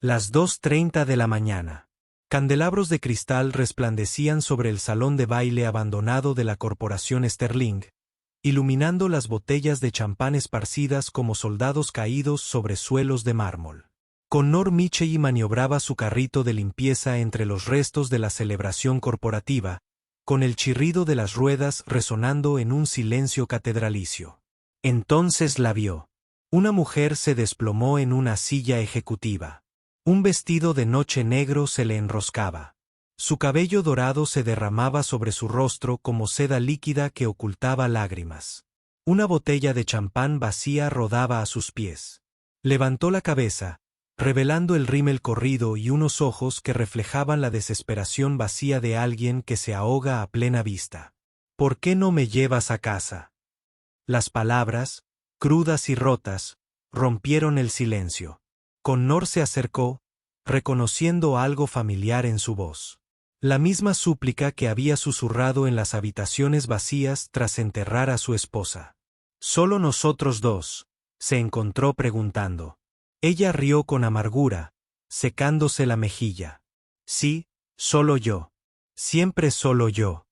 Las 2:30 de la mañana. Candelabros de cristal resplandecían sobre el salón de baile abandonado de la corporación Sterling, iluminando las botellas de champán esparcidas como soldados caídos sobre suelos de mármol. Connor Micheli maniobraba su carrito de limpieza entre los restos de la celebración corporativa, con el chirrido de las ruedas resonando en un silencio catedralicio. Entonces la vio. Una mujer se desplomó en una silla ejecutiva. Un vestido de noche negro se le enroscaba. Su cabello dorado se derramaba sobre su rostro como seda líquida que ocultaba lágrimas. Una botella de champán vacía rodaba a sus pies. Levantó la cabeza, revelando el rímel corrido y unos ojos que reflejaban la desesperación vacía de alguien que se ahoga a plena vista. ¿Por qué no me llevas a casa? Las palabras, crudas y rotas, rompieron el silencio. Connor se acercó, reconociendo algo familiar en su voz. La misma súplica que había susurrado en las habitaciones vacías tras enterrar a su esposa. «¿Solo nosotros dos?», se encontró preguntando. Ella rió con amargura, secándose la mejilla. «Sí, solo yo. Siempre solo yo».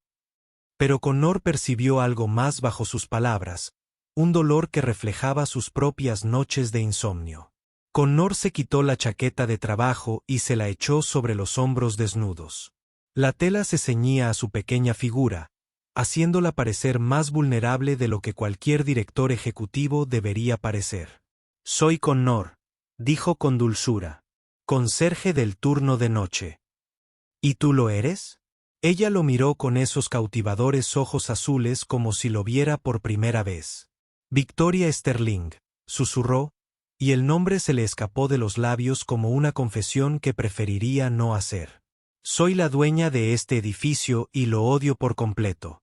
Pero Connor percibió algo más bajo sus palabras, un dolor que reflejaba sus propias noches de insomnio. Connor se quitó la chaqueta de trabajo y se la echó sobre los hombros desnudos. La tela se ceñía a su pequeña figura, haciéndola parecer más vulnerable de lo que cualquier director ejecutivo debería parecer. «Soy Connor», dijo con dulzura, «conserje del turno de noche». «¿Y tú lo eres?». Ella lo miró con esos cautivadores ojos azules como si lo viera por primera vez. «Victoria Sterling», susurró, y el nombre se le escapó de los labios como una confesión que preferiría no hacer. «Soy la dueña de este edificio y lo odio por completo».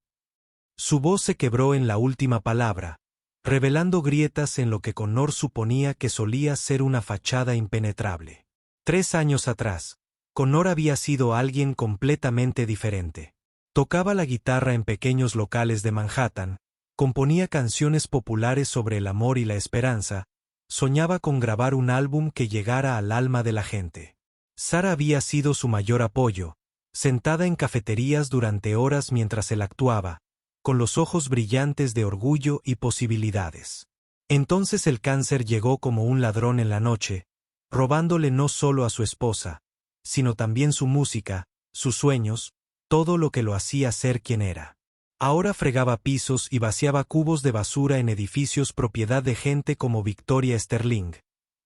Su voz se quebró en la última palabra, revelando grietas en lo que Connor suponía que solía ser una fachada impenetrable. 3 años atrás, Connor había sido alguien completamente diferente. Tocaba la guitarra en pequeños locales de Manhattan, componía canciones populares sobre el amor y la esperanza, soñaba con grabar un álbum que llegara al alma de la gente. Sara había sido su mayor apoyo, sentada en cafeterías durante horas mientras él actuaba, con los ojos brillantes de orgullo y posibilidades. Entonces el cáncer llegó como un ladrón en la noche, robándole no solo a su esposa, sino también su música, sus sueños, todo lo que lo hacía ser quien era. Ahora fregaba pisos y vaciaba cubos de basura en edificios propiedad de gente como Victoria Sterling,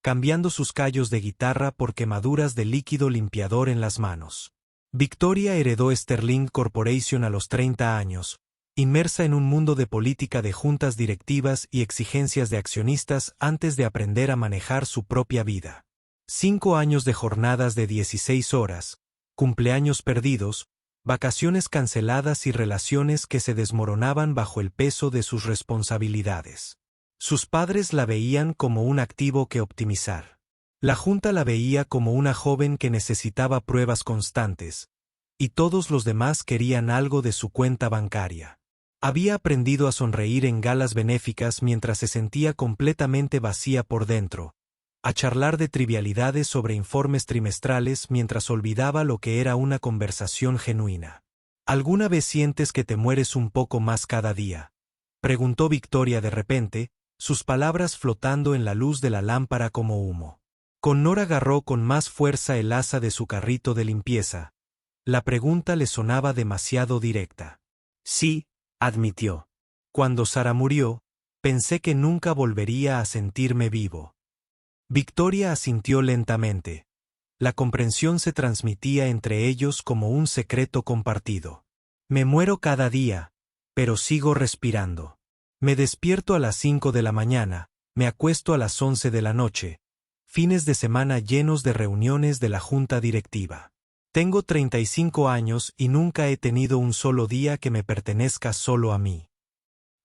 cambiando sus callos de guitarra por quemaduras de líquido limpiador en las manos. Victoria heredó Sterling Corporation a los 30 años, inmersa en un mundo de política de juntas directivas y exigencias de accionistas antes de aprender a manejar su propia vida. 5 años de jornadas de 16 horas, cumpleaños perdidos, vacaciones canceladas y relaciones que se desmoronaban bajo el peso de sus responsabilidades. Sus padres la veían como un activo que optimizar. La junta la veía como una joven que necesitaba pruebas constantes, y todos los demás querían algo de su cuenta bancaria. Había aprendido a sonreír en galas benéficas mientras se sentía completamente vacía por dentro, a charlar de trivialidades sobre informes trimestrales mientras olvidaba lo que era una conversación genuina. ¿Alguna vez sientes que te mueres un poco más cada día?, preguntó Victoria de repente, sus palabras flotando en la luz de la lámpara como humo. Connor agarró con más fuerza el asa de su carrito de limpieza. La pregunta le sonaba demasiado directa. «Sí», admitió. «Cuando Sara murió, pensé que nunca volvería a sentirme vivo». Victoria asintió lentamente. La comprensión se transmitía entre ellos como un secreto compartido. «Me muero cada día, pero sigo respirando. Me despierto a las 5 de la mañana, me acuesto a las 11 de la noche, fines de semana llenos de reuniones de la junta directiva. Tengo 35 años y nunca he tenido un solo día que me pertenezca solo a mí».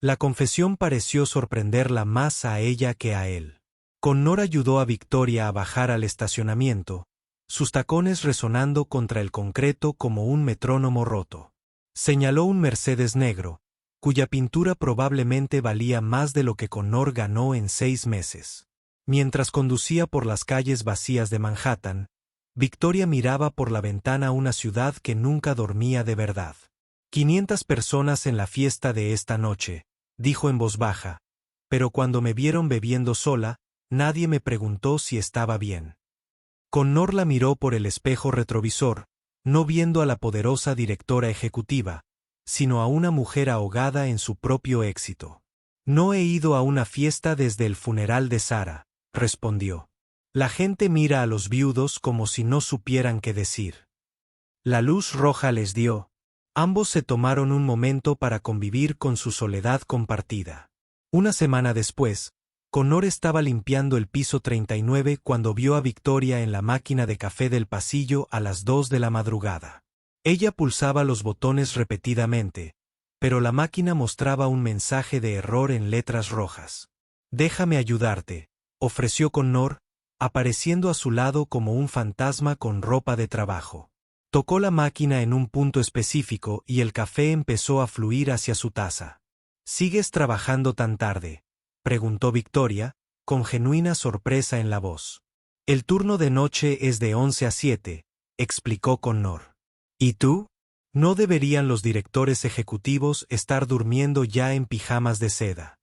La confesión pareció sorprenderla más a ella que a él. Connor ayudó a Victoria a bajar al estacionamiento, sus tacones resonando contra el concreto como un metrónomo roto. Señaló un Mercedes negro, cuya pintura probablemente valía más de lo que Connor ganó en 6 meses. Mientras conducía por las calles vacías de Manhattan, Victoria miraba por la ventana una ciudad que nunca dormía de verdad. 500 personas en la fiesta de esta noche, dijo en voz baja, pero cuando me vieron bebiendo sola, nadie me preguntó si estaba bien. Connor la miró por el espejo retrovisor, no viendo a la poderosa directora ejecutiva, sino a una mujer ahogada en su propio éxito. No he ido a una fiesta desde el funeral de Sarah, respondió. La gente mira a los viudos como si no supieran qué decir. La luz roja les dio. Ambos se tomaron un momento para convivir con su soledad compartida. Una semana después, Connor estaba limpiando el piso 39 cuando vio a Victoria en la máquina de café del pasillo a las 2 de la madrugada. Ella pulsaba los botones repetidamente, pero la máquina mostraba un mensaje de error en letras rojas. Déjame ayudarte, ofreció Connor, apareciendo a su lado como un fantasma con ropa de trabajo. Tocó la máquina en un punto específico y el café empezó a fluir hacia su taza. ¿Sigues trabajando tan tarde?, preguntó Victoria, con genuina sorpresa en la voz. El turno de noche es de 11 a 7, explicó Connor. ¿Y tú? ¿No deberían los directores ejecutivos estar durmiendo ya en pijamas de seda?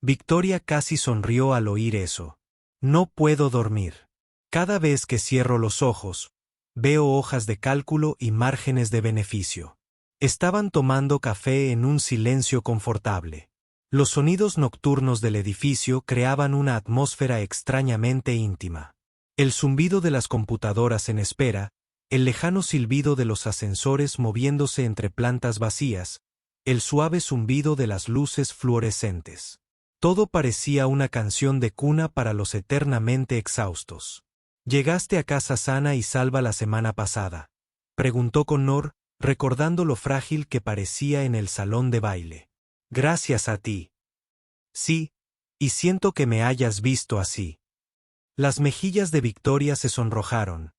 Victoria casi sonrió al oír eso. No puedo dormir. Cada vez que cierro los ojos, veo hojas de cálculo y márgenes de beneficio. Estaban tomando café en un silencio confortable. Los sonidos nocturnos del edificio creaban una atmósfera extrañamente íntima. El zumbido de las computadoras en espera, el lejano silbido de los ascensores moviéndose entre plantas vacías, el suave zumbido de las luces fluorescentes. Todo parecía una canción de cuna para los eternamente exhaustos. ¿Llegaste a casa sana y salva la semana pasada?, preguntó Connor, recordando lo frágil que parecía en el salón de baile. Gracias a ti. Sí, y siento que me hayas visto así. Las mejillas de Victoria se sonrojaron.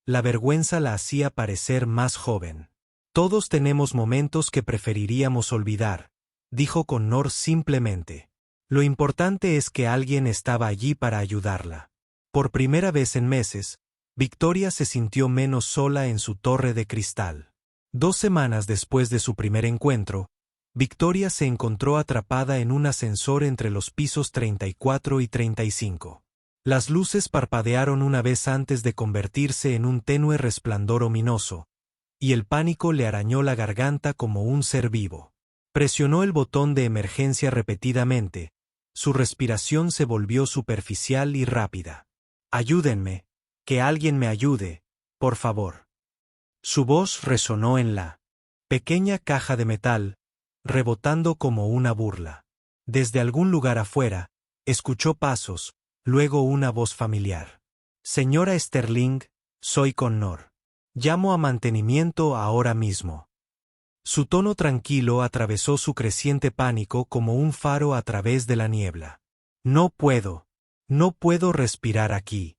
La vergüenza la hacía parecer más joven. Todos tenemos momentos que preferiríamos olvidar, dijo Connor simplemente. Lo importante es que alguien estaba allí para ayudarla. Por primera vez en meses, Victoria se sintió menos sola en su torre de cristal. 2 semanas después de su primer encuentro, Victoria se encontró atrapada en un ascensor entre los pisos 34 y 35. Las luces parpadearon una vez antes de convertirse en un tenue resplandor ominoso, y el pánico le arañó la garganta como un ser vivo. Presionó el botón de emergencia repetidamente. Su respiración se volvió superficial y rápida. «Ayúdenme, que alguien me ayude, por favor». Su voz resonó en la pequeña caja de metal, rebotando como una burla. Desde algún lugar afuera, escuchó pasos, luego una voz familiar. «Señora Sterling, soy Connor. Llamo a mantenimiento ahora mismo». Su tono tranquilo atravesó su creciente pánico como un faro a través de la niebla. «No puedo respirar aquí».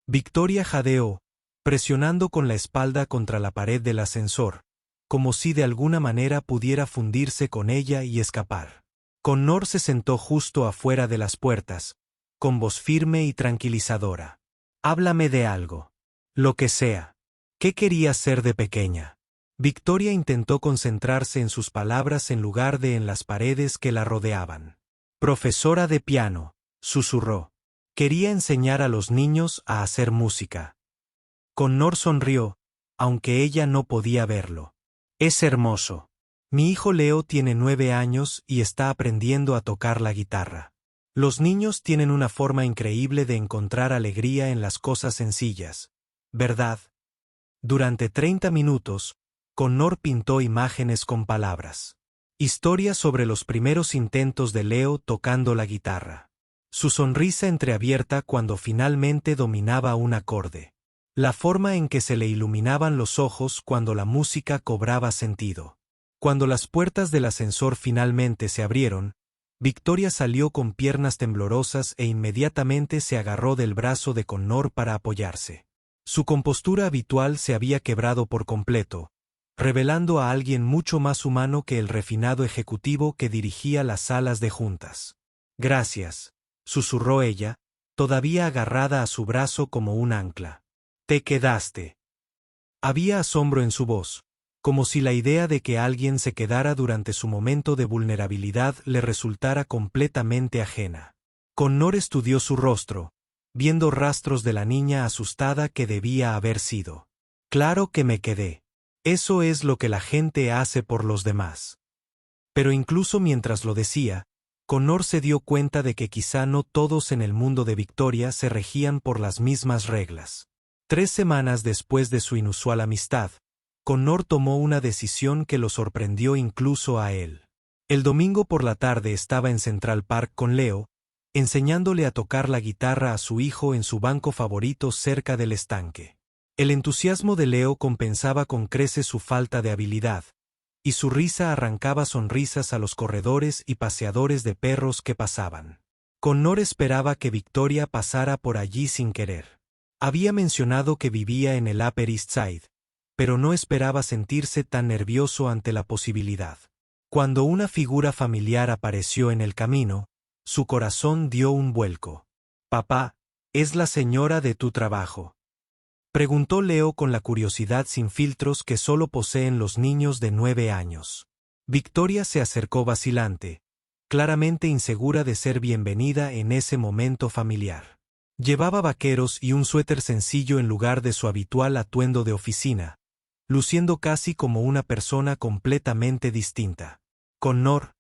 Victoria jadeó, presionando con la espalda contra la pared del ascensor, como si de alguna manera pudiera fundirse con ella y escapar. Connor se sentó justo afuera de las puertas, con voz firme y tranquilizadora. «Háblame de algo. Lo que sea. ¿Qué querías ser de pequeña?». Victoria intentó concentrarse en sus palabras en lugar de en las paredes que la rodeaban. «Profesora de piano», susurró. «Quería enseñar a los niños a hacer música». Connor sonrió, aunque ella no podía verlo. «Es hermoso. Mi hijo Leo tiene 9 años y está aprendiendo a tocar la guitarra. Los niños tienen una forma increíble de encontrar alegría en las cosas sencillas, ¿verdad?». Durante 30 minutos, Connor pintó imágenes con palabras. Historias sobre los primeros intentos de Leo tocando la guitarra. Su sonrisa entreabierta cuando finalmente dominaba un acorde. La forma en que se le iluminaban los ojos cuando la música cobraba sentido. Cuando las puertas del ascensor finalmente se abrieron, Victoria salió con piernas temblorosas e inmediatamente se agarró del brazo de Connor para apoyarse. Su compostura habitual se había quebrado por completo, revelando a alguien mucho más humano que el refinado ejecutivo que dirigía las salas de juntas. «Gracias», susurró ella, todavía agarrada a su brazo como un ancla. «¿Te quedaste?» Había asombro en su voz, como si la idea de que alguien se quedara durante su momento de vulnerabilidad le resultara completamente ajena. Connor estudió su rostro, viendo rastros de la niña asustada que debía haber sido. «Claro que me quedé. Eso es lo que la gente hace por los demás». Pero incluso mientras lo decía, Connor se dio cuenta de que quizá no todos en el mundo de Victoria se regían por las mismas reglas. 3 semanas después de su inusual amistad, Connor tomó una decisión que lo sorprendió incluso a él. El domingo por la tarde estaba en Central Park con Leo, enseñándole a tocar la guitarra a su hijo en su banco favorito cerca del estanque. El entusiasmo de Leo compensaba con creces su falta de habilidad, y su risa arrancaba sonrisas a los corredores y paseadores de perros que pasaban. Connor esperaba que Victoria pasara por allí sin querer. Había mencionado que vivía en el Upper East Side, pero no esperaba sentirse tan nervioso ante la posibilidad. Cuando una figura familiar apareció en el camino, su corazón dio un vuelco. «Papá, ¿es la señora de tu trabajo?», preguntó Leo con la curiosidad sin filtros que solo poseen los niños de 9 años. Victoria se acercó vacilante, claramente insegura de ser bienvenida en ese momento familiar. Llevaba vaqueros y un suéter sencillo en lugar de su habitual atuendo de oficina, luciendo casi como una persona completamente distinta. «Connor,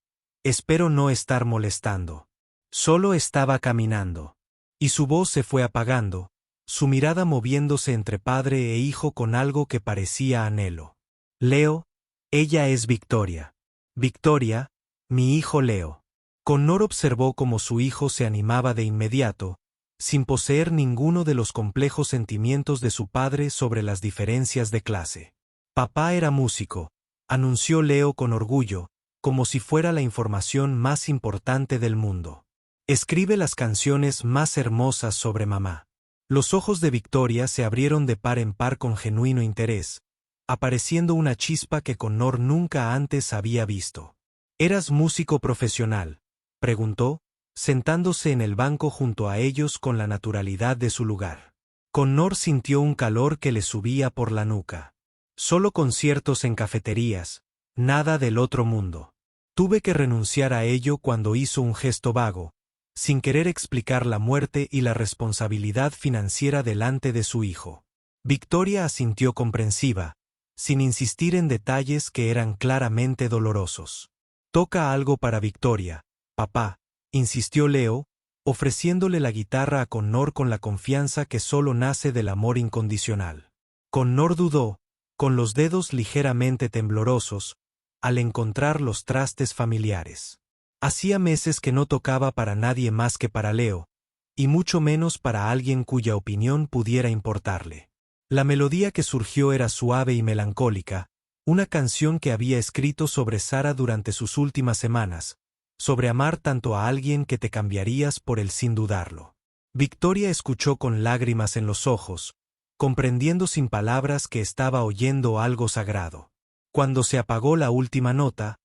espero no estar molestando. Solo estaba caminando». Y su voz se fue apagando, su mirada moviéndose entre padre e hijo con algo que parecía anhelo. «Leo, ella es Victoria». «Victoria, mi hijo Leo». Connor observó cómo su hijo se animaba de inmediato, sin poseer ninguno de los complejos sentimientos de su padre sobre las diferencias de clase. «Papá era músico», anunció Leo con orgullo, como si fuera la información más importante del mundo. «Escribe las canciones más hermosas sobre mamá». Los ojos de Victoria se abrieron de par en par con genuino interés, apareciendo una chispa que Connor nunca antes había visto. «¿Eras músico profesional?», preguntó, sentándose en el banco junto a ellos con la naturalidad de su lugar. Connor sintió un calor que le subía por la nuca. «Solo conciertos en cafeterías, nada del otro mundo». Tuve que renunciar a ello cuando hizo un gesto vago, sin querer explicar la muerte y la responsabilidad financiera delante de su hijo. Victoria asintió comprensiva, sin insistir en detalles que eran claramente dolorosos. «Toca algo para Victoria, papá», insistió Leo, ofreciéndole la guitarra a Connor con la confianza que solo nace del amor incondicional. Connor dudó, con los dedos ligeramente temblorosos, al encontrar los trastes familiares. Hacía meses que no tocaba para nadie más que para Leo, y mucho menos para alguien cuya opinión pudiera importarle. La melodía que surgió era suave y melancólica, una canción que había escrito sobre Sara durante sus últimas semanas, sobre amar tanto a alguien que te cambiarías por él sin dudarlo. Victoria escuchó con lágrimas en los ojos, comprendiendo sin palabras que estaba oyendo algo sagrado. Cuando se apagó la última nota,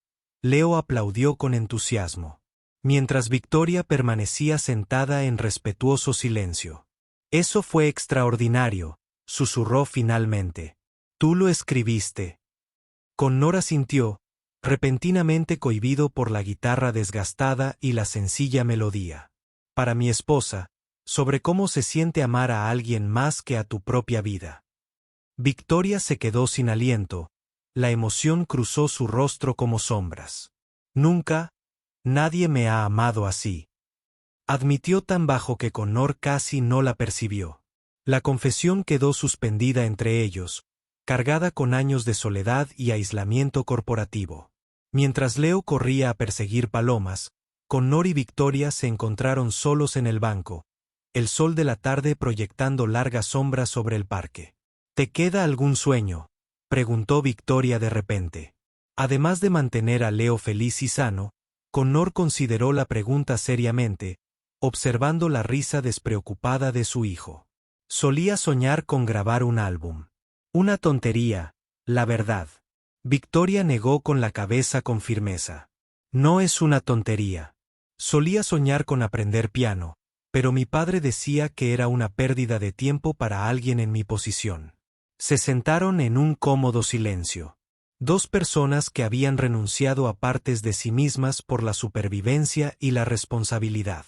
Leo aplaudió con entusiasmo, mientras Victoria permanecía sentada en respetuoso silencio. «Eso fue extraordinario», susurró finalmente. «Tú lo escribiste». Connor asintió, repentinamente cohibido por la guitarra desgastada y la sencilla melodía. «Para mi esposa, sobre cómo se siente amar a alguien más que a tu propia vida». Victoria se quedó sin aliento, la emoción cruzó su rostro como sombras. «Nunca, nadie me ha amado así», admitió tan bajo que Connor casi no la percibió. La confesión quedó suspendida entre ellos, cargada con años de soledad y aislamiento corporativo. Mientras Leo corría a perseguir palomas, Connor y Victoria se encontraron solos en el banco, el sol de la tarde proyectando largas sombras sobre el parque. «¿Te queda algún sueño?», preguntó Victoria de repente. Además de mantener a Leo feliz y sano, Connor consideró la pregunta seriamente, observando la risa despreocupada de su hijo. «Solía soñar con grabar un álbum». «Una tontería, la verdad». Victoria negó con la cabeza con firmeza. «No es una tontería. Solía soñar con aprender piano, pero mi padre decía que era una pérdida de tiempo para alguien en mi posición. Se sentaron en un cómodo silencio. Dos personas que habían renunciado a partes de sí mismas por la supervivencia y la responsabilidad.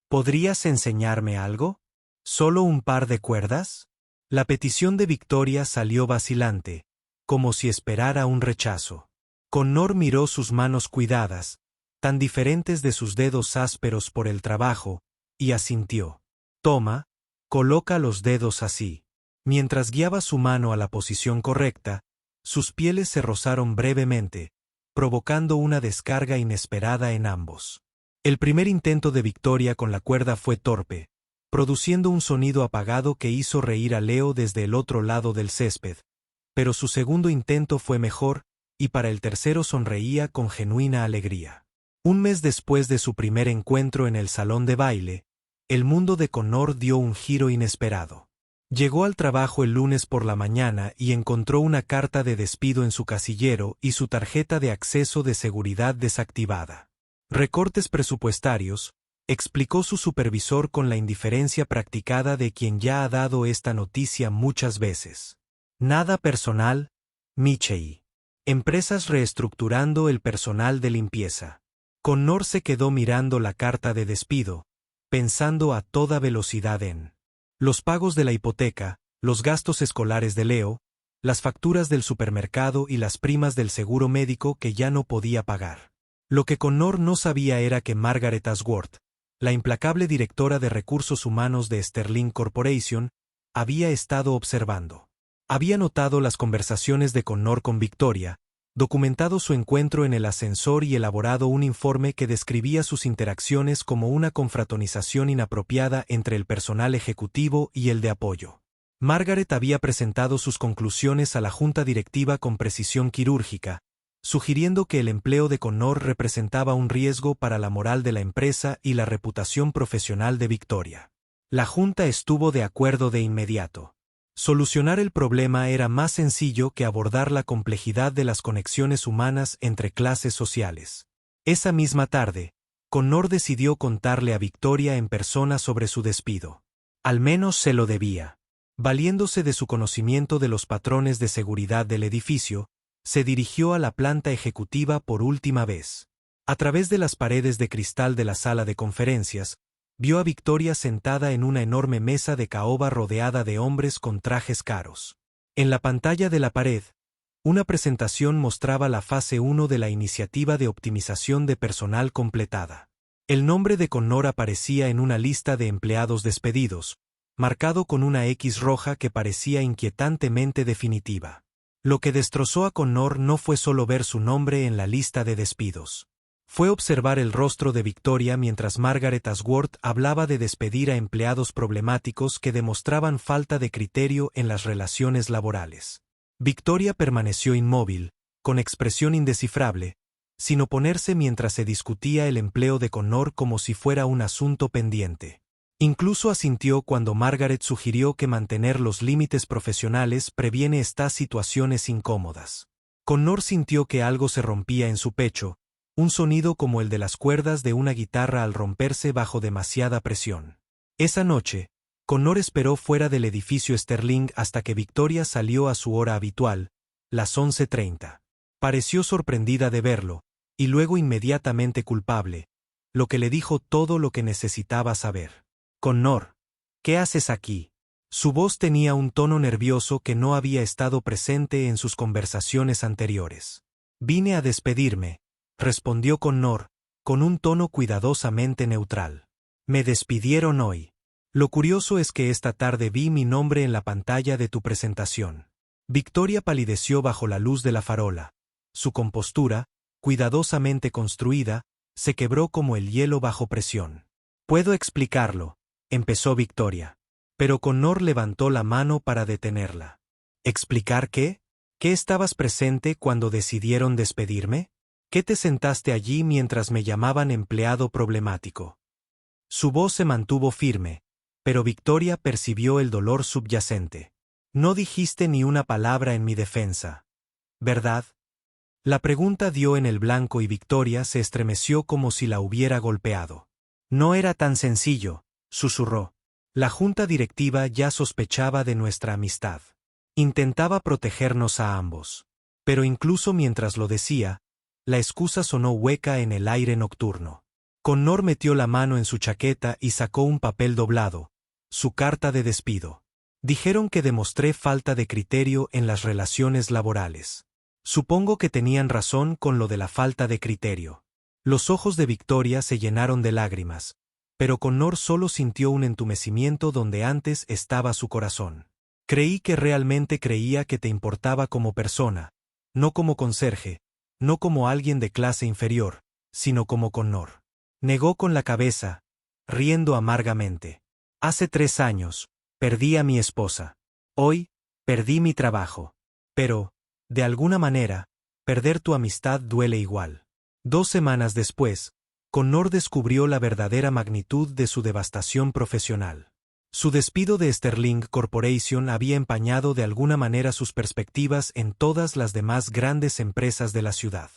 ¿Podrías enseñarme algo? ¿Solo un par de cuerdas? La petición de Victoria salió vacilante, como si esperara un rechazo. Connor miró sus manos cuidadas, tan diferentes de sus dedos ásperos por el trabajo, y asintió. Toma, coloca los dedos así. Mientras guiaba su mano a la posición correcta, sus pieles se rozaron brevemente, provocando una descarga inesperada en ambos. El primer intento de Victoria con la cuerda fue torpe, produciendo un sonido apagado que hizo reír a Leo desde el otro lado del césped, pero su segundo intento fue mejor, y para el tercero sonreía con genuina alegría. Un mes después de su primer encuentro en el salón de baile, el mundo de Connor dio un giro inesperado. Llegó al trabajo el lunes por la mañana y encontró una carta de despido en su casillero y su tarjeta de acceso de seguridad desactivada. Recortes presupuestarios, explicó su supervisor con la indiferencia practicada de quien ya ha dado esta noticia muchas veces. Nada personal, Michei. Empresas reestructurando el personal de limpieza. Connor se quedó mirando la carta de despido, pensando a toda velocidad en los pagos de la hipoteca, los gastos escolares de Leo, las facturas del supermercado y las primas del seguro médico que ya no podía pagar. Lo que Connor no sabía era que Margaret Ashworth, la implacable directora de recursos humanos de Sterling Corporation, había estado observando. Había notado las conversaciones de Connor con Victoria, documentado su encuentro en el ascensor y elaborado un informe que describía sus interacciones como una confraternización inapropiada entre el personal ejecutivo y el de apoyo. Margaret había presentado sus conclusiones a la junta directiva con precisión quirúrgica, sugiriendo que el empleo de Connor representaba un riesgo para la moral de la empresa y la reputación profesional de Victoria. La junta estuvo de acuerdo de inmediato. Solucionar el problema era más sencillo que abordar la complejidad de las conexiones humanas entre clases sociales. Esa misma tarde, Connor decidió contarle a Victoria en persona sobre su despido. Al menos se lo debía. Valiéndose de su conocimiento de los patrones de seguridad del edificio, se dirigió a la planta ejecutiva por última vez. A través de las paredes de cristal de la sala de conferencias, vio a Victoria sentada en una enorme mesa de caoba rodeada de hombres con trajes caros. En la pantalla de la pared, una presentación mostraba la fase 1 de la iniciativa de optimización de personal completada. El nombre de Connor aparecía en una lista de empleados despedidos, marcado con una X roja que parecía inquietantemente definitiva. Lo que destrozó a Connor no fue solo ver su nombre en la lista de despidos. Fue observar el rostro de Victoria mientras Margaret Ashworth hablaba de despedir a empleados problemáticos que demostraban falta de criterio en las relaciones laborales. Victoria permaneció inmóvil, con expresión indescifrable, sin oponerse mientras se discutía el empleo de Connor como si fuera un asunto pendiente. Incluso asintió cuando Margaret sugirió que mantener los límites profesionales previene estas situaciones incómodas. Connor sintió que algo se rompía en su pecho, un sonido como el de las cuerdas de una guitarra al romperse bajo demasiada presión. Esa noche, Connor esperó fuera del edificio Sterling hasta que Victoria salió a su hora habitual, las 11:30. Pareció sorprendida de verlo, y luego inmediatamente culpable, lo que le dijo todo lo que necesitaba saber. Connor, ¿qué haces aquí? Su voz tenía un tono nervioso que no había estado presente en sus conversaciones anteriores. Vine a despedirme, respondió Connor, con un tono cuidadosamente neutral. Me despidieron hoy. Lo curioso es que esta tarde vi mi nombre en la pantalla de tu presentación. Victoria palideció bajo la luz de la farola. Su compostura, cuidadosamente construida, se quebró como el hielo bajo presión. Puedo explicarlo, empezó Victoria. Pero Connor levantó la mano para detenerla. ¿Explicar qué? ¿Qué estabas presente cuando decidieron despedirme? ¿Qué te sentaste allí mientras me llamaban empleado problemático? Su voz se mantuvo firme, pero Victoria percibió el dolor subyacente. No dijiste ni una palabra en mi defensa, ¿verdad? La pregunta dio en el blanco y Victoria se estremeció como si la hubiera golpeado. No era tan sencillo, susurró. La junta directiva ya sospechaba de nuestra amistad. Intentaba protegernos a ambos. Pero incluso mientras lo decía, la excusa sonó hueca en el aire nocturno. Connor metió la mano en su chaqueta y sacó un papel doblado, su carta de despido. Dijeron que demostré falta de criterio en las relaciones laborales. Supongo que tenían razón con lo de la falta de criterio. Los ojos de Victoria se llenaron de lágrimas, pero Connor solo sintió un entumecimiento donde antes estaba su corazón. Creí que realmente creía que te importaba como persona, no como conserje, no como alguien de clase inferior, sino como Connor. Negó con la cabeza, riendo amargamente. Hace 3 años, perdí a mi esposa. Hoy, perdí mi trabajo. Pero, de alguna manera, perder tu amistad duele igual. 2 semanas después, Connor descubrió la verdadera magnitud de su devastación profesional. Su despido de Sterling Corporation había empañado de alguna manera sus perspectivas en todas las demás grandes empresas de la ciudad.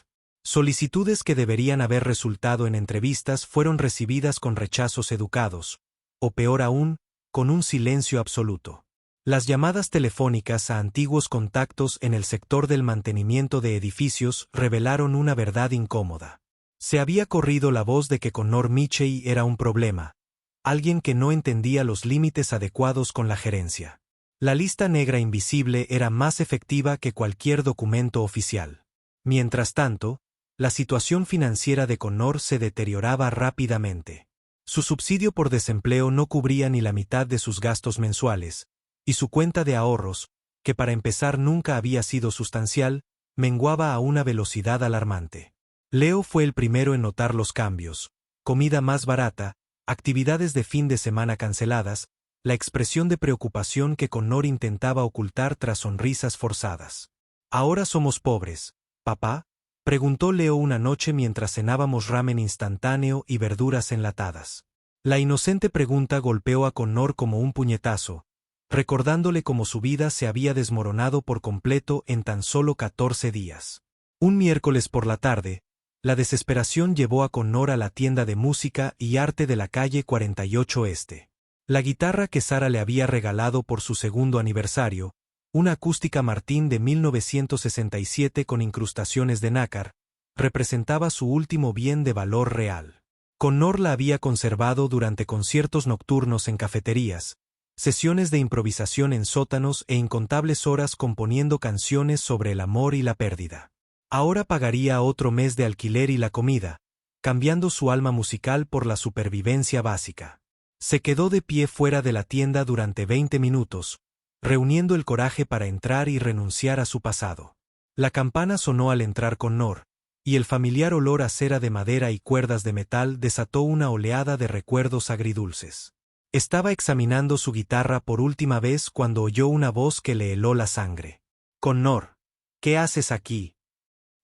Solicitudes que deberían haber resultado en entrevistas fueron recibidas con rechazos educados, o peor aún, con un silencio absoluto. Las llamadas telefónicas a antiguos contactos en el sector del mantenimiento de edificios revelaron una verdad incómoda. Se había corrido la voz de que Connor Mitchell era un problema, alguien que no entendía los límites adecuados con la gerencia. La lista negra invisible era más efectiva que cualquier documento oficial. Mientras tanto, la situación financiera de Connor se deterioraba rápidamente. Su subsidio por desempleo no cubría ni la mitad de sus gastos mensuales, y su cuenta de ahorros, que para empezar nunca había sido sustancial, menguaba a una velocidad alarmante. Leo fue el primero en notar los cambios: comida más barata, actividades de fin de semana canceladas, la expresión de preocupación que Connor intentaba ocultar tras sonrisas forzadas. «¿Ahora somos pobres, papá?», preguntó Leo una noche mientras cenábamos ramen instantáneo y verduras enlatadas. La inocente pregunta golpeó a Connor como un puñetazo, recordándole cómo su vida se había desmoronado por completo en tan solo 14 días. Un miércoles por la tarde, la desesperación llevó a Connor a la tienda de música y arte de la calle 48 Este. La guitarra que Sara le había regalado por su segundo aniversario, una acústica Martin de 1967 con incrustaciones de nácar, representaba su último bien de valor real. Connor la había conservado durante conciertos nocturnos en cafeterías, sesiones de improvisación en sótanos e incontables horas componiendo canciones sobre el amor y la pérdida. Ahora pagaría otro mes de alquiler y la comida, cambiando su alma musical por la supervivencia básica. Se quedó de pie fuera de la tienda durante 20 minutos, reuniendo el coraje para entrar y renunciar a su pasado. La campana sonó al entrar Connor, y el familiar olor a cera de madera y cuerdas de metal desató una oleada de recuerdos agridulces. Estaba examinando su guitarra por última vez cuando oyó una voz que le heló la sangre. «Connor, ¿qué haces aquí?».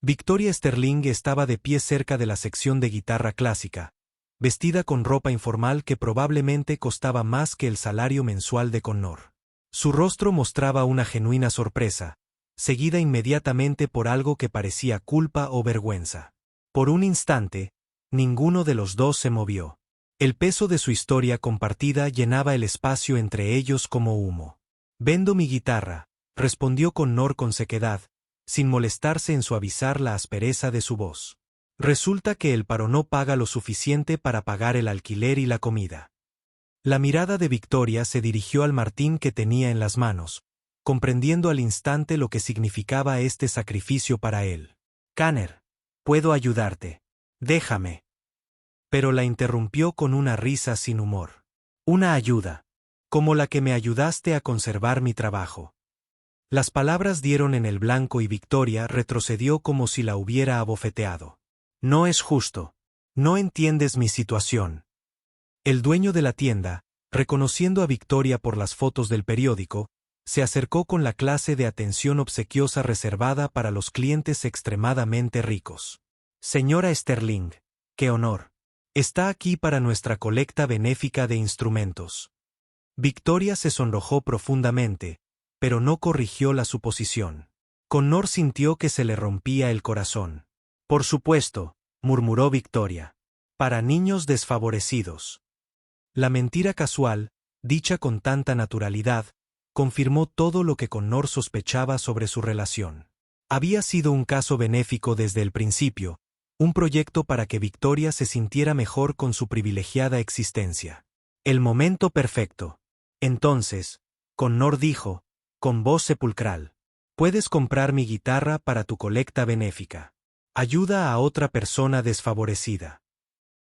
Victoria Sterling estaba de pie cerca de la sección de guitarra clásica, vestida con ropa informal que probablemente costaba más que el salario mensual de Connor. Su rostro mostraba una genuina sorpresa, seguida inmediatamente por algo que parecía culpa o vergüenza. Por un instante, ninguno de los dos se movió. El peso de su historia compartida llenaba el espacio entre ellos como humo. «Vendo mi guitarra», respondió Connor con sequedad, sin molestarse en suavizar la aspereza de su voz. «Resulta que el paro no paga lo suficiente para pagar el alquiler y la comida». La mirada de Victoria se dirigió al Martín que tenía en las manos, comprendiendo al instante lo que significaba este sacrificio para él. «Kanner, puedo ayudarte. Déjame». Pero la interrumpió con una risa sin humor. «Una ayuda. Como la que me ayudaste a conservar mi trabajo». Las palabras dieron en el blanco y Victoria retrocedió como si la hubiera abofeteado. «No es justo. No entiendes mi situación». El dueño de la tienda, reconociendo a Victoria por las fotos del periódico, se acercó con la clase de atención obsequiosa reservada para los clientes extremadamente ricos. «Señora Sterling, qué honor. Está aquí para nuestra colecta benéfica de instrumentos». Victoria se sonrojó profundamente, pero no corrigió la suposición. Connor sintió que se le rompía el corazón. «Por supuesto», murmuró Victoria. «Para niños desfavorecidos». La mentira casual, dicha con tanta naturalidad, confirmó todo lo que Connor sospechaba sobre su relación. Había sido un caso benéfico desde el principio, un proyecto para que Victoria se sintiera mejor con su privilegiada existencia. El momento perfecto. Entonces, Connor dijo, con voz sepulcral, «Puedes comprar mi guitarra para tu colecta benéfica. Ayuda a otra persona desfavorecida».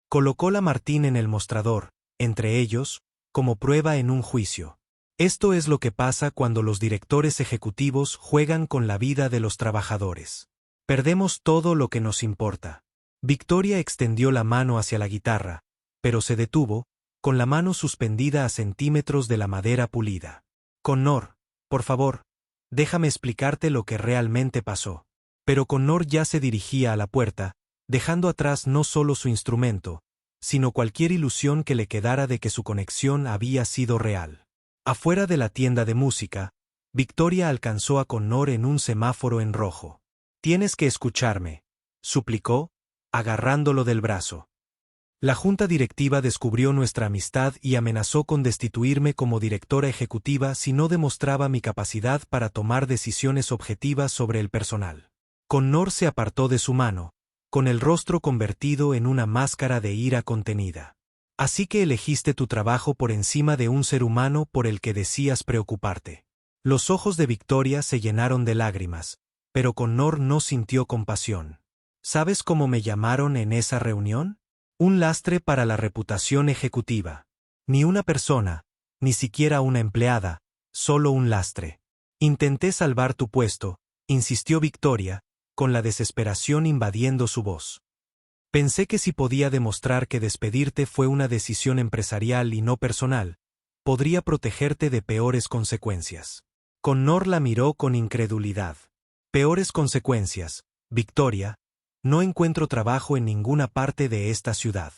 Colocó la Martín en el mostrador, entre ellos, como prueba en un juicio. Esto es lo que pasa cuando los directores ejecutivos juegan con la vida de los trabajadores. Perdemos todo lo que nos importa. Victoria extendió la mano hacia la guitarra, pero se detuvo, con la mano suspendida a centímetros de la madera pulida. Connor, por favor, déjame explicarte lo que realmente pasó. Pero Connor ya se dirigía a la puerta, dejando atrás no solo su instrumento, sino cualquier ilusión que le quedara de que su conexión había sido real. Afuera de la tienda de música, Victoria alcanzó a Connor en un semáforo en rojo. «Tienes que escucharme», suplicó, agarrándolo del brazo. «La junta directiva descubrió nuestra amistad y amenazó con destituirme como directora ejecutiva si no demostraba mi capacidad para tomar decisiones objetivas sobre el personal». Connor se apartó de su mano, con el rostro convertido en una máscara de ira contenida. «Así que elegiste tu trabajo por encima de un ser humano por el que decías preocuparte». Los ojos de Victoria se llenaron de lágrimas, pero Connor no sintió compasión. «¿Sabes cómo me llamaron en esa reunión? Un lastre para la reputación ejecutiva. Ni una persona, ni siquiera una empleada, solo un lastre. Intenté salvar tu puesto», insistió Victoria, con la desesperación invadiendo su voz. «Pensé que si podía demostrar que despedirte fue una decisión empresarial y no personal, podría protegerte de peores consecuencias». Connor la miró con incredulidad. «¿Peores consecuencias, Victoria? No encuentro trabajo en ninguna parte de esta ciudad.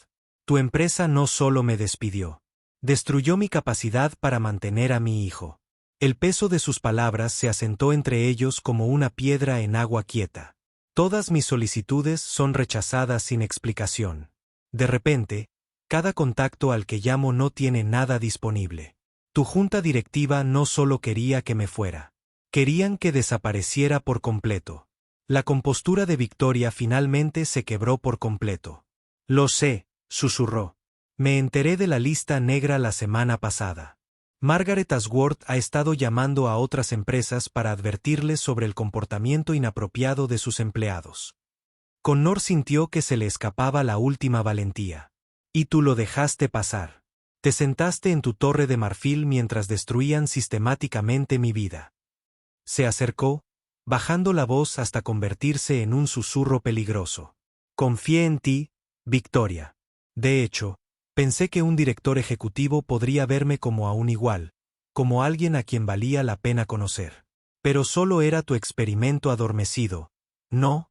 Tu empresa no solo me despidió, destruyó mi capacidad para mantener a mi hijo». El peso de sus palabras se asentó entre ellos como una piedra en agua quieta. «Todas mis solicitudes son rechazadas sin explicación. De repente, cada contacto al que llamo no tiene nada disponible. Tu junta directiva no solo quería que me fuera. Querían que desapareciera por completo». La compostura de Victoria finalmente se quebró por completo. «Lo sé», susurró. «Me enteré de la lista negra la semana pasada. Margaret Ashworth ha estado llamando a otras empresas para advertirles sobre el comportamiento inapropiado de sus empleados». Connor sintió que se le escapaba la última valentía. «Y tú lo dejaste pasar. Te sentaste en tu torre de marfil mientras destruían sistemáticamente mi vida». Se acercó, bajando la voz hasta convertirse en un susurro peligroso. «Confié en ti, Victoria. De hecho, pensé que un director ejecutivo podría verme como a un igual, como alguien a quien valía la pena conocer. Pero solo era tu experimento adormecido, ¿no?».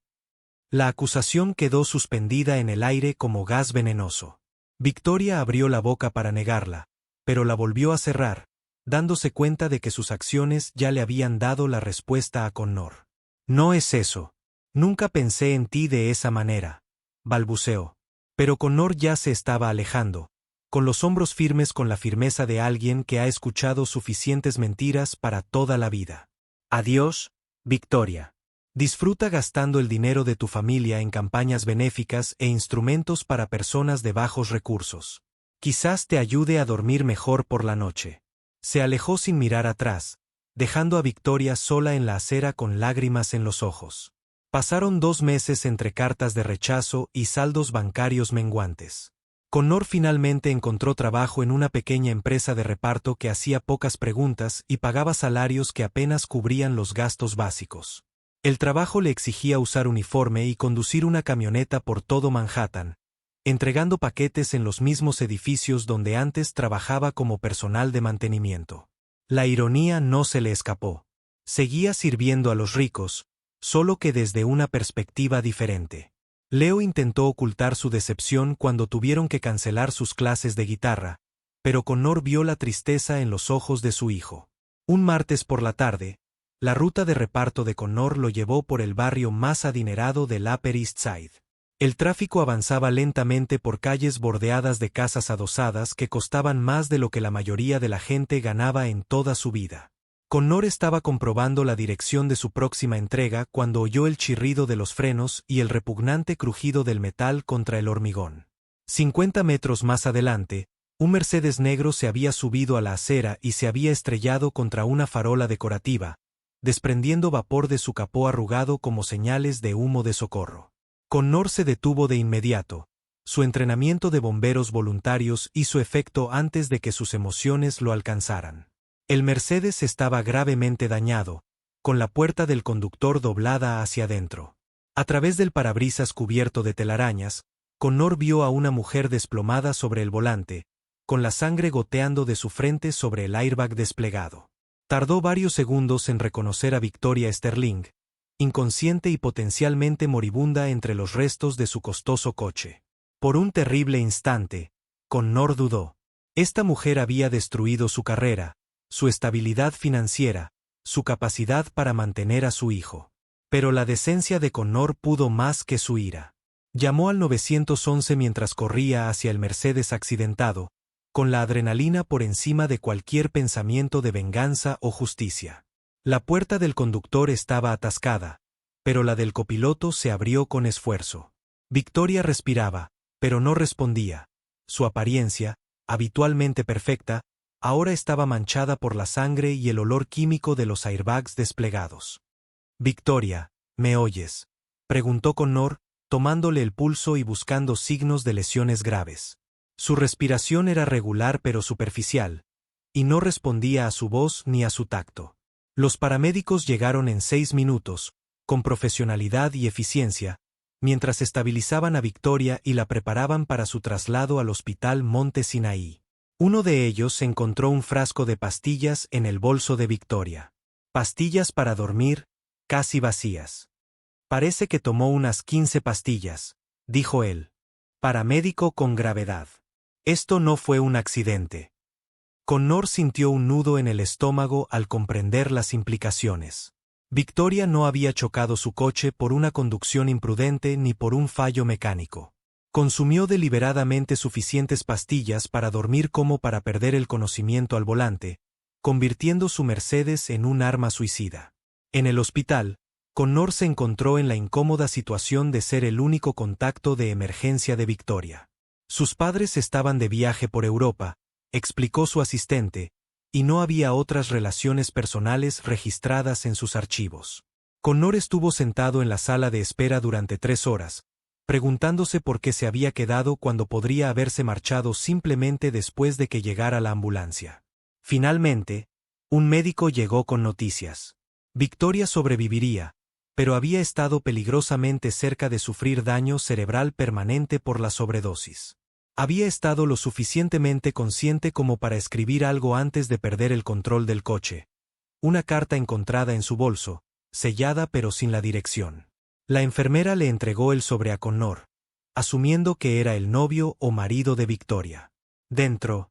La acusación quedó suspendida en el aire como gas venenoso. Victoria abrió la boca para negarla, pero la volvió a cerrar, dándose cuenta de que sus acciones ya le habían dado la respuesta a Connor. «No es eso. Nunca pensé en ti de esa manera», balbuceó. Pero Connor ya se estaba alejando, con los hombros firmes con la firmeza de alguien que ha escuchado suficientes mentiras para toda la vida. «Adiós, Victoria. Disfruta gastando el dinero de tu familia en campañas benéficas e instrumentos para personas de bajos recursos. Quizás te ayude a dormir mejor por la noche». Se alejó sin mirar atrás, dejando a Victoria sola en la acera con lágrimas en los ojos. Pasaron 2 meses entre cartas de rechazo y saldos bancarios menguantes. Connor finalmente encontró trabajo en una pequeña empresa de reparto que hacía pocas preguntas y pagaba salarios que apenas cubrían los gastos básicos. El trabajo le exigía usar uniforme y conducir una camioneta por todo Manhattan, entregando paquetes en los mismos edificios donde antes trabajaba como personal de mantenimiento. La ironía no se le escapó. Seguía sirviendo a los ricos, solo que desde una perspectiva diferente. Leo intentó ocultar su decepción cuando tuvieron que cancelar sus clases de guitarra, pero Connor vio la tristeza en los ojos de su hijo. Un martes por la tarde, la ruta de reparto de Connor lo llevó por el barrio más adinerado del Upper East Side. El tráfico avanzaba lentamente por calles bordeadas de casas adosadas que costaban más de lo que la mayoría de la gente ganaba en toda su vida. Connor estaba comprobando la dirección de su próxima entrega cuando oyó el chirrido de los frenos y el repugnante crujido del metal contra el hormigón. 50 metros más adelante, un Mercedes negro se había subido a la acera y se había estrellado contra una farola decorativa, desprendiendo vapor de su capó arrugado como señales de humo de socorro. Connor se detuvo de inmediato. Su entrenamiento de bomberos voluntarios hizo efecto antes de que sus emociones lo alcanzaran. El Mercedes estaba gravemente dañado, con la puerta del conductor doblada hacia adentro. A través del parabrisas cubierto de telarañas, Connor vio a una mujer desplomada sobre el volante, con la sangre goteando de su frente sobre el airbag desplegado. Tardó varios segundos en reconocer a Victoria Sterling, inconsciente y potencialmente moribunda entre los restos de su costoso coche. Por un terrible instante, Connor dudó. Esta mujer había destruido su carrera, su estabilidad financiera, su capacidad para mantener a su hijo. Pero la decencia de Connor pudo más que su ira. Llamó al 911 mientras corría hacia el Mercedes accidentado, con la adrenalina por encima de cualquier pensamiento de venganza o justicia. La puerta del conductor estaba atascada, pero la del copiloto se abrió con esfuerzo. Victoria respiraba, pero no respondía. Su apariencia, habitualmente perfecta, ahora estaba manchada por la sangre y el olor químico de los airbags desplegados. «Victoria, ¿me oyes?», preguntó Connor, tomándole el pulso y buscando signos de lesiones graves. Su respiración era regular pero superficial, y no respondía a su voz ni a su tacto. Los paramédicos llegaron en 6 minutos, con profesionalidad y eficiencia, mientras estabilizaban a Victoria y la preparaban para su traslado al Hospital Monte Sinaí. Uno de ellos encontró un frasco de pastillas en el bolso de Victoria. Pastillas para dormir, casi vacías. «Parece que tomó unas 15 pastillas», dijo él. Paramédico con gravedad. Esto no fue un accidente. Connor sintió un nudo en el estómago al comprender las implicaciones. Victoria no había chocado su coche por una conducción imprudente ni por un fallo mecánico. Consumió deliberadamente suficientes pastillas para dormir como para perder el conocimiento al volante, convirtiendo su Mercedes en un arma suicida. En el hospital, Connor se encontró en la incómoda situación de ser el único contacto de emergencia de Victoria. Sus padres estaban de viaje por Europa, explicó su asistente, y no había otras relaciones personales registradas en sus archivos. Connor estuvo sentado en la sala de espera durante 3 horas, preguntándose por qué se había quedado cuando podría haberse marchado simplemente después de que llegara la ambulancia. Finalmente, un médico llegó con noticias. Victoria sobreviviría, pero había estado peligrosamente cerca de sufrir daño cerebral permanente por la sobredosis. Había estado lo suficientemente consciente como para escribir algo antes de perder el control del coche. Una carta encontrada en su bolso, sellada pero sin la dirección. La enfermera le entregó el sobre a Connor, asumiendo que era el novio o marido de Victoria. Dentro,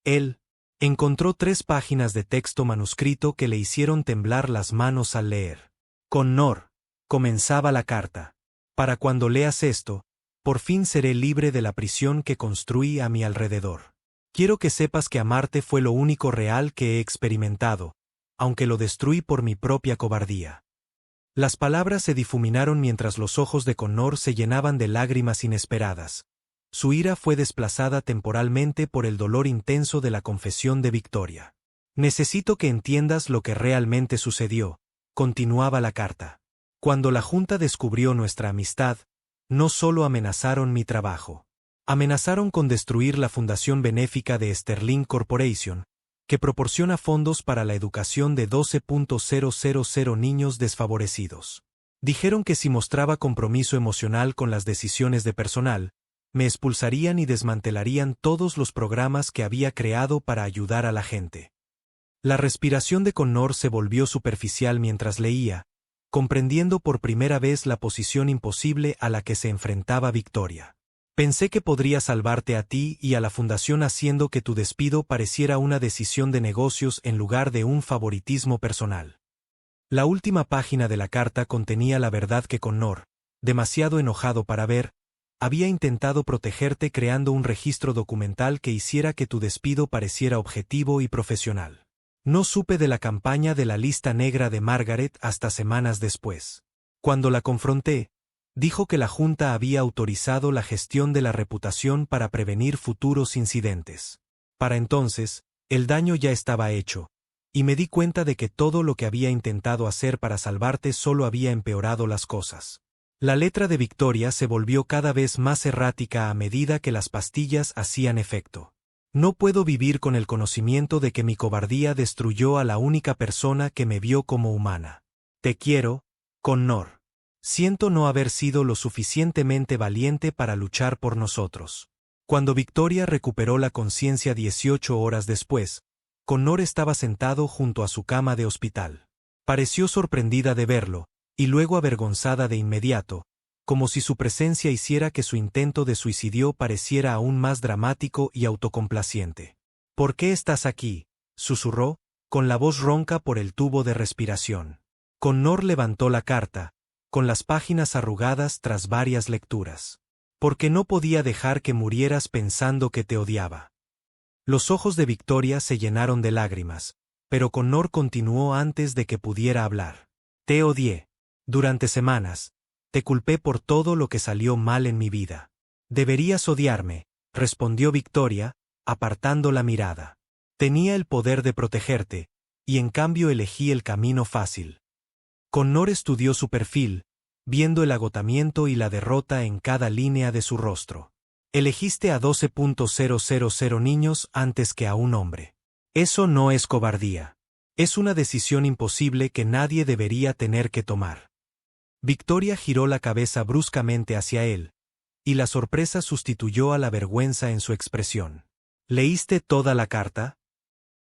él encontró 3 páginas de texto manuscrito que le hicieron temblar las manos al leer. «Connor», comenzaba la carta, «para cuando leas esto, por fin seré libre de la prisión que construí a mi alrededor. Quiero que sepas que amarte fue lo único real que he experimentado, aunque lo destruí por mi propia cobardía». Las palabras se difuminaron mientras los ojos de Connor se llenaban de lágrimas inesperadas. Su ira fue desplazada temporalmente por el dolor intenso de la confesión de Victoria. «Necesito que entiendas lo que realmente sucedió», continuaba la carta. «Cuando la Junta descubrió nuestra amistad, no solo amenazaron mi trabajo. Amenazaron con destruir la fundación benéfica de Sterling Corporation, que proporciona fondos para la educación de 12.000 niños desfavorecidos. Dijeron que si mostraba compromiso emocional con las decisiones de personal, me expulsarían y desmantelarían todos los programas que había creado para ayudar a la gente». La respiración de Connor se volvió superficial mientras leía, comprendiendo por primera vez la posición imposible a la que se enfrentaba Victoria. «Pensé que podría salvarte a ti y a la fundación haciendo que tu despido pareciera una decisión de negocios en lugar de un favoritismo personal». La última página de la carta contenía la verdad que Connor, demasiado enojado para ver, Había intentado protegerte creando un registro documental que hiciera que tu despido pareciera objetivo y profesional. No supe de la campaña de la lista negra de Margaret hasta semanas después. Cuando la confronté, dijo que la Junta había autorizado la gestión de la reputación para prevenir futuros incidentes. Para entonces, el daño ya estaba hecho, y me di cuenta de que todo lo que había intentado hacer para salvarte solo había empeorado las cosas. La letra de Victoria se volvió cada vez más errática a medida que las pastillas hacían efecto. No puedo vivir con el conocimiento de que mi cobardía destruyó a la única persona que me vio como humana. Te quiero, Connor. Siento no haber sido lo suficientemente valiente para luchar por nosotros. Cuando Victoria recuperó la conciencia 18 horas después, Connor estaba sentado junto a su cama de hospital. Pareció sorprendida de verlo, y luego avergonzada de inmediato, como si su presencia hiciera que su intento de suicidio pareciera aún más dramático y autocomplaciente. ¿Por qué estás aquí?, susurró, con la voz ronca por el tubo de respiración. Connor levantó la carta, con las páginas arrugadas tras varias lecturas. Porque no podía dejar que murieras pensando que te odiaba. Los ojos de Victoria se llenaron de lágrimas, pero Connor continuó antes de que pudiera hablar. Te odié. Durante semanas, te culpé por todo lo que salió mal en mi vida. Deberías odiarme, respondió Victoria, apartando la mirada. Tenía el poder de protegerte, y en cambio elegí el camino fácil. Connor estudió su perfil, viendo el agotamiento y la derrota en cada línea de su rostro. Elegiste a 12.000 niños antes que a un hombre. Eso no es cobardía. Es una decisión imposible que nadie debería tener que tomar. Victoria giró la cabeza bruscamente hacia él, y la sorpresa sustituyó a la vergüenza en su expresión. ¿Leíste toda la carta?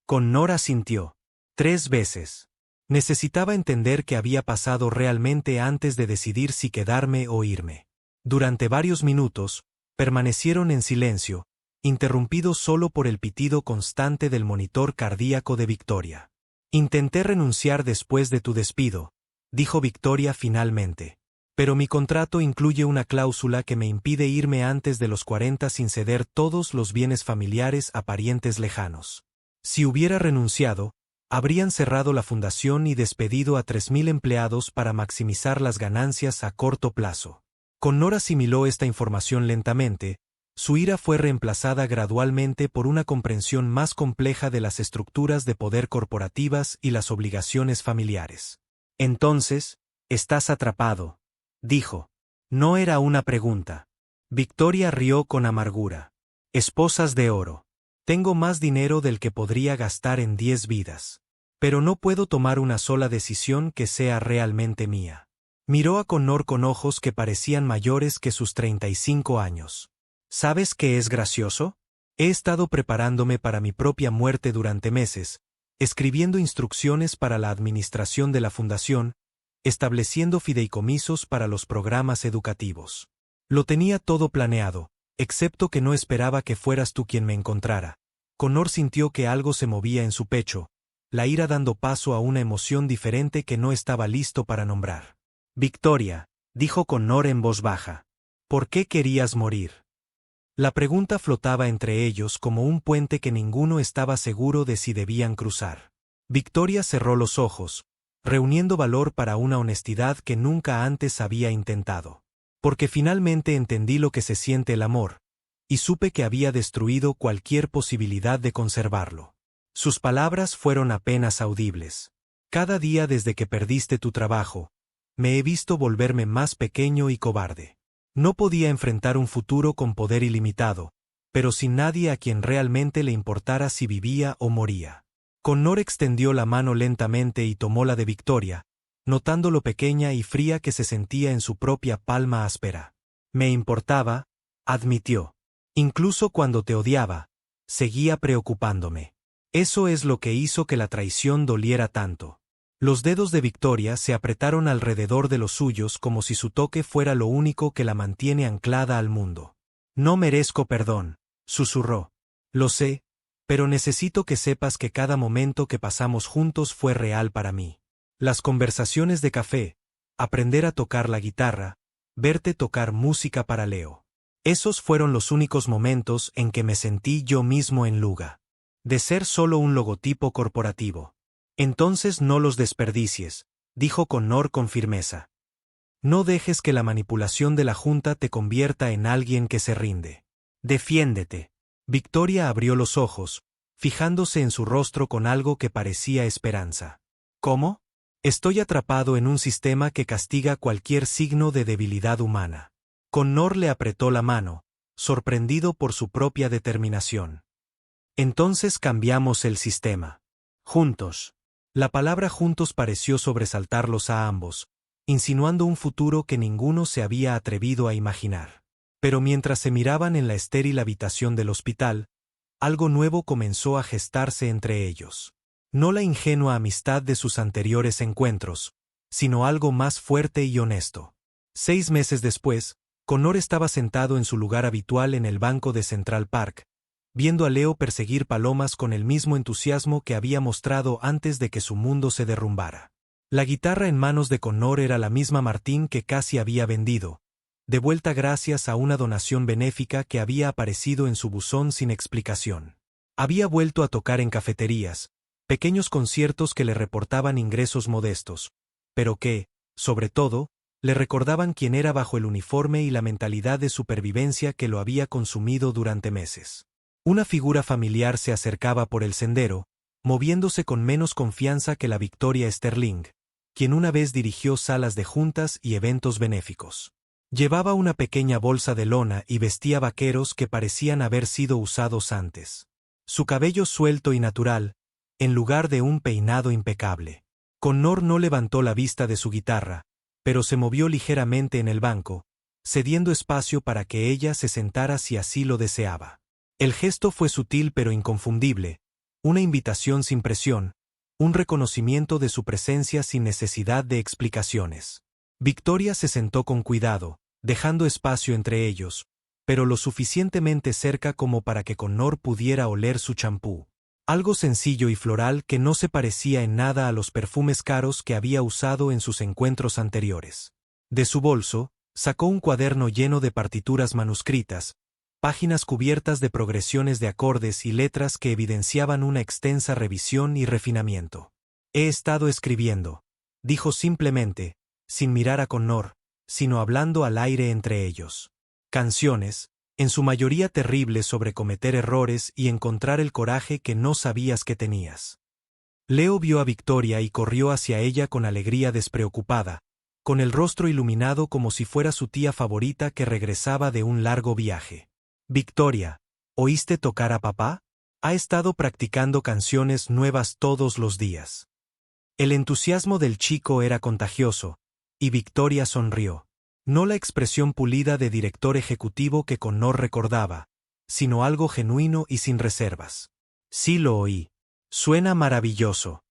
Connor asintió. 3 veces. Necesitaba entender qué había pasado realmente antes de decidir si quedarme o irme. Durante varios minutos, permanecieron en silencio, interrumpidos solo por el pitido constante del monitor cardíaco de Victoria. Intenté renunciar después de tu despido, dijo Victoria finalmente. Pero mi contrato incluye una cláusula que me impide irme antes de los 40 sin ceder todos los bienes familiares a parientes lejanos. Si hubiera renunciado, habrían cerrado la fundación y despedido a 3.000 empleados para maximizar las ganancias a corto plazo. Connor asimiló esta información lentamente, su ira fue reemplazada gradualmente por una comprensión más compleja de las estructuras de poder corporativas y las obligaciones familiares. Entonces, estás atrapado, dijo. No era una pregunta. Victoria rió con amargura. Esposas de oro. Tengo más dinero del que podría gastar en 10 vidas. Pero no puedo tomar una sola decisión que sea realmente mía. Miró a Connor con ojos que parecían mayores que sus 35 años. ¿Sabes qué es gracioso? He estado preparándome para mi propia muerte durante meses, escribiendo instrucciones para la administración de la fundación, estableciendo fideicomisos para los programas educativos. Lo tenía todo planeado, excepto que no esperaba que fueras tú quien me encontrara. Connor sintió que algo se movía en su pecho, la ira dando paso a una emoción diferente que no estaba listo para nombrar. Victoria, dijo Connor en voz baja. ¿Por qué querías morir? La pregunta flotaba entre ellos como un puente que ninguno estaba seguro de si debían cruzar. Victoria cerró los ojos, reuniendo valor para una honestidad que nunca antes había intentado. Porque finalmente entendí lo que se siente el amor, y supe que había destruido cualquier posibilidad de conservarlo. Sus palabras fueron apenas audibles. Cada día desde que perdiste tu trabajo, me he visto volverme más pequeño y cobarde. No podía enfrentar un futuro con poder ilimitado, pero sin nadie a quien realmente le importara si vivía o moría. Connor extendió la mano lentamente y tomó la de Victoria, notando lo pequeña y fría que se sentía en su propia palma áspera. Me importaba, admitió. Incluso cuando te odiaba, seguía preocupándome. Eso es lo que hizo que la traición doliera tanto. Los dedos de Victoria se apretaron alrededor de los suyos como si su toque fuera lo único que la mantiene anclada al mundo. No merezco perdón, susurró. Lo sé, pero necesito que sepas que cada momento que pasamos juntos fue real para mí. Las conversaciones de café, aprender a tocar la guitarra, verte tocar música para Leo. Esos fueron los únicos momentos en que me sentí yo mismo en Luga. De ser solo un logotipo corporativo. Entonces no los desperdicies, dijo Connor con firmeza. No dejes que la manipulación de la Junta te convierta en alguien que se rinde. Defiéndete. Victoria abrió los ojos, fijándose en su rostro con algo que parecía esperanza. ¿Cómo? Estoy atrapado en un sistema que castiga cualquier signo de debilidad humana. Connor le apretó la mano, sorprendido por su propia determinación. Entonces cambiamos el sistema. Juntos. La palabra juntos pareció sobresaltarlos a ambos, insinuando un futuro que ninguno se había atrevido a imaginar. Pero mientras se miraban en la estéril habitación del hospital, algo nuevo comenzó a gestarse entre ellos. No la ingenua amistad de sus anteriores encuentros, sino algo más fuerte y honesto. 6 meses después, Connor estaba sentado en su lugar habitual en el banco de Central Park, viendo a Leo perseguir palomas con el mismo entusiasmo que había mostrado antes de que su mundo se derrumbara. La guitarra en manos de Connor era la misma Martín que casi había vendido, de vuelta gracias a una donación benéfica que había aparecido en su buzón sin explicación. Había vuelto a tocar en cafeterías, pequeños conciertos que le reportaban ingresos modestos, pero que, sobre todo, le recordaban quién era bajo el uniforme y la mentalidad de supervivencia que lo había consumido durante meses. Una figura familiar se acercaba por el sendero, moviéndose con menos confianza que la Victoria Sterling, quien una vez dirigió salas de juntas y eventos benéficos. Llevaba una pequeña bolsa de lona y vestía vaqueros que parecían haber sido usados antes. Su cabello suelto y natural, en lugar de un peinado impecable. Connor no levantó la vista de su guitarra, pero se movió ligeramente en el banco, cediendo espacio para que ella se sentara si así lo deseaba. El gesto fue sutil pero inconfundible, una invitación sin presión, un reconocimiento de su presencia sin necesidad de explicaciones. Victoria se sentó con cuidado, dejando espacio entre ellos, pero lo suficientemente cerca como para que Connor pudiera oler su champú. Algo sencillo y floral que no se parecía en nada a los perfumes caros que había usado en sus encuentros anteriores. De su bolso, sacó un cuaderno lleno de partituras manuscritas, páginas cubiertas de progresiones de acordes y letras que evidenciaban una extensa revisión y refinamiento. He estado escribiendo, dijo simplemente, sin mirar a Connor, sino hablando al aire entre ellos. Canciones, en su mayoría terribles sobre cometer errores y encontrar el coraje que no sabías que tenías. Leo vio a Victoria y corrió hacia ella con alegría despreocupada, con el rostro iluminado como si fuera su tía favorita que regresaba de un largo viaje. Victoria, ¿oíste tocar a papá? Ha estado practicando canciones nuevas todos los días. El entusiasmo del chico era contagioso, y Victoria sonrió. No la expresión pulida de director ejecutivo que Connor recordaba, sino algo genuino y sin reservas. Sí lo oí. Suena maravilloso.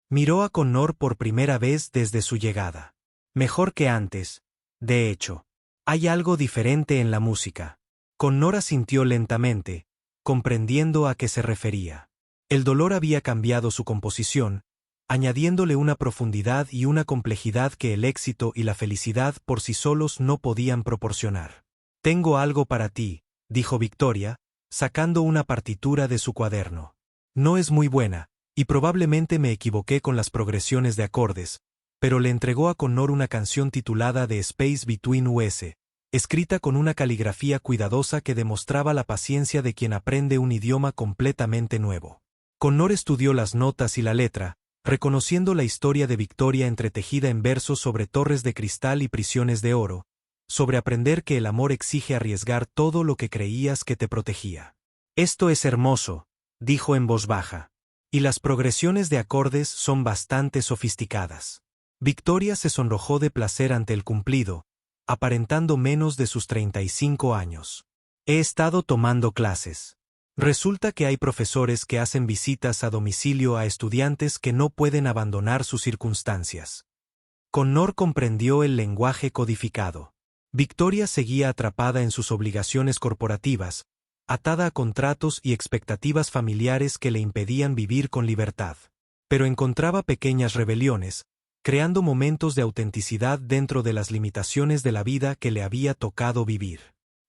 Miró a Connor por primera vez desde su llegada. Mejor que antes, de hecho. Hay algo diferente en la música. Connor asintió lentamente, comprendiendo a qué se refería. El dolor había cambiado su composición, añadiéndole una profundidad y una complejidad que el éxito y la felicidad por sí solos no podían proporcionar. Tengo algo para ti, dijo Victoria, sacando una partitura de su cuaderno. No es muy buena, y probablemente me equivoqué con las progresiones de acordes, pero le entregó a Connor una canción titulada The Space Between Us, escrita con una caligrafía cuidadosa que demostraba la paciencia de quien aprende un idioma completamente nuevo. Connor estudió las notas y la letra, reconociendo la historia de Victoria entretejida en versos sobre torres de cristal y prisiones de oro, sobre aprender que el amor exige arriesgar todo lo que creías que te protegía. Esto es hermoso, dijo en voz baja, y las progresiones de acordes son bastante sofisticadas. Victoria se sonrojó de placer ante el cumplido, aparentando menos de sus 35 años. He estado tomando clases. Resulta que hay profesores que hacen visitas a domicilio a estudiantes que no pueden abandonar sus circunstancias. Connor comprendió el lenguaje codificado. Victoria seguía atrapada en sus obligaciones corporativas, atada a contratos y expectativas familiares que le impedían vivir con libertad. Pero encontraba pequeñas rebeliones, creando momentos de autenticidad dentro de las limitaciones de la vida que le había tocado vivir.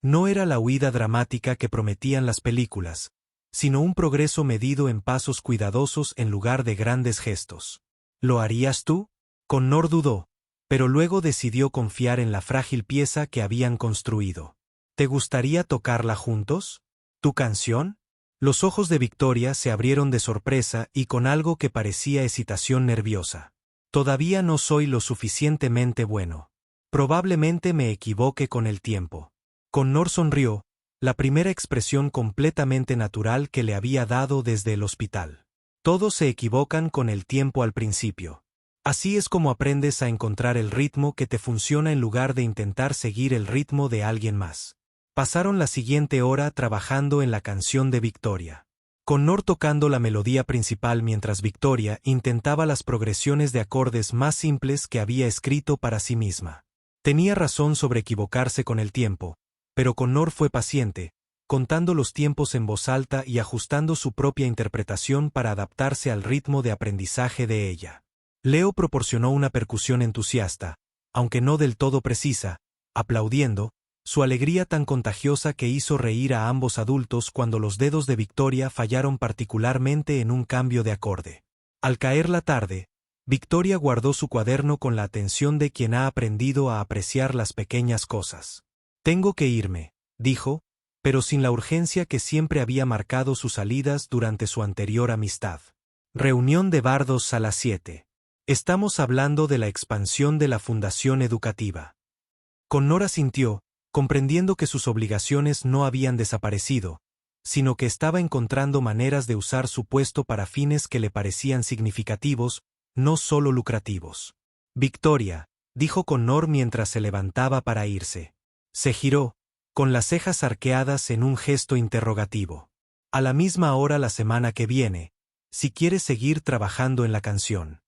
No era la huida dramática que prometían las películas, sino un progreso medido en pasos cuidadosos en lugar de grandes gestos. ¿Lo harías tú? Connor dudó, pero luego decidió confiar en la frágil pieza que habían construido. ¿Te gustaría tocarla juntos? ¿Tu canción? Los ojos de Victoria se abrieron de sorpresa y con algo que parecía excitación nerviosa. Todavía no soy lo suficientemente bueno. Probablemente me equivoque con el tiempo. Connor sonrió, la primera expresión completamente natural que le había dado desde el hospital. Todos se equivocan con el tiempo al principio. Así es como aprendes a encontrar el ritmo que te funciona en lugar de intentar seguir el ritmo de alguien más. Pasaron la siguiente hora trabajando en la canción de Victoria. Connor tocando la melodía principal mientras Victoria intentaba las progresiones de acordes más simples que había escrito para sí misma. Tenía razón sobre equivocarse con el tiempo, pero Connor fue paciente, contando los tiempos en voz alta y ajustando su propia interpretación para adaptarse al ritmo de aprendizaje de ella. Leo proporcionó una percusión entusiasta, aunque no del todo precisa, aplaudiendo, su alegría tan contagiosa que hizo reír a ambos adultos cuando los dedos de Victoria fallaron particularmente en un cambio de acorde. Al caer la tarde, Victoria guardó su cuaderno con la atención de quien ha aprendido a apreciar las pequeñas cosas. Tengo que irme, dijo, pero sin la urgencia que siempre había marcado sus salidas durante su anterior amistad. Reunión de bardos a las 7. Estamos hablando de la expansión de la fundación educativa. Connor asintió, comprendiendo que sus obligaciones no habían desaparecido, sino que estaba encontrando maneras de usar su puesto para fines que le parecían significativos, no solo lucrativos. Victoria, dijo Connor mientras se levantaba para irse. Se giró, con las cejas arqueadas en un gesto interrogativo. A la misma hora la semana que viene, si quieres seguir trabajando en la canción.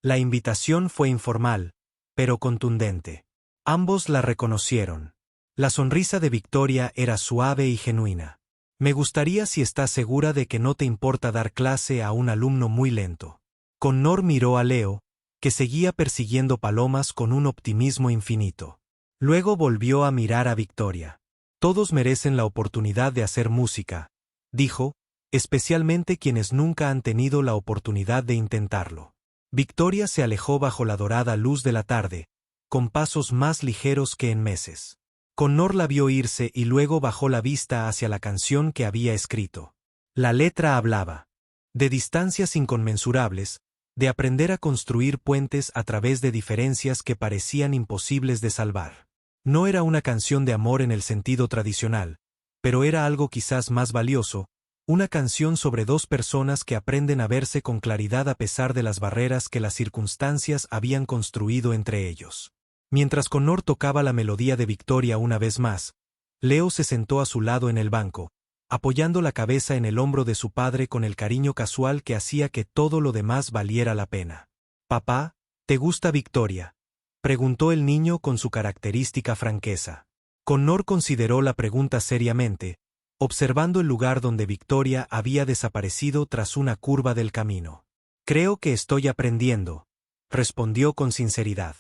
La invitación fue informal, pero contundente. Ambos la reconocieron. La sonrisa de Victoria era suave y genuina. Me gustaría si estás segura de que no te importa dar clase a un alumno muy lento. Connor miró a Leo, que seguía persiguiendo palomas con un optimismo infinito. Luego volvió a mirar a Victoria. Todos merecen la oportunidad de hacer música, dijo, especialmente quienes nunca han tenido la oportunidad de intentarlo. Victoria se alejó bajo la dorada luz de la tarde, con pasos más ligeros que en meses. Connor la vio irse y luego bajó la vista hacia la canción que había escrito. La letra hablaba de distancias inconmensurables, de aprender a construir puentes a través de diferencias que parecían imposibles de salvar. No era una canción de amor en el sentido tradicional, pero era algo quizás más valioso, una canción sobre dos personas que aprenden a verse con claridad a pesar de las barreras que las circunstancias habían construido entre ellos. Mientras Connor tocaba la melodía de Victoria una vez más, Leo se sentó a su lado en el banco, apoyando la cabeza en el hombro de su padre con el cariño casual que hacía que todo lo demás valiera la pena. «Papá, ¿te gusta Victoria?», preguntó el niño con su característica franqueza. Connor consideró la pregunta seriamente, observando el lugar donde Victoria había desaparecido tras una curva del camino. «Creo que estoy aprendiendo», respondió con sinceridad.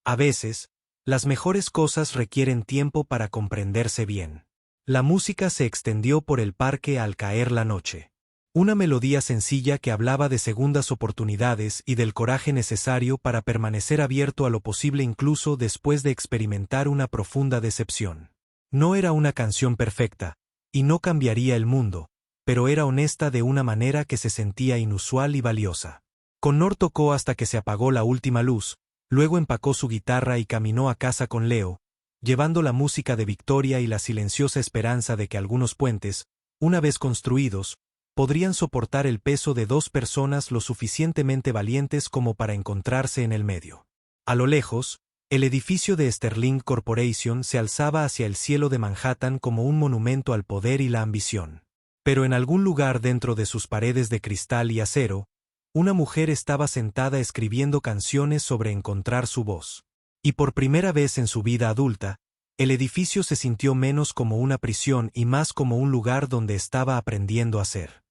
A veces, las mejores cosas requieren tiempo para comprenderse bien. La música se extendió por el parque al caer la noche. Una melodía sencilla que hablaba de segundas oportunidades y del coraje necesario para permanecer abierto a lo posible incluso después de experimentar una profunda decepción. No era una canción perfecta, y no cambiaría el mundo, pero era honesta de una manera que se sentía inusual y valiosa. Connor tocó hasta que se apagó la última luz. Luego empacó su guitarra y caminó a casa con Leo, llevando la música de Victoria y la silenciosa esperanza de que algunos puentes, una vez construidos, podrían soportar el peso de dos personas lo suficientemente valientes como para encontrarse en el medio. A lo lejos, el edificio de Sterling Corporation se alzaba hacia el cielo de Manhattan como un monumento al poder y la ambición. Pero en algún lugar dentro de sus paredes de cristal y acero, una mujer estaba sentada escribiendo canciones sobre encontrar su voz. Y por primera vez en su vida adulta, el edificio se sintió menos como una prisión y más como un lugar donde estaba aprendiendo a ser.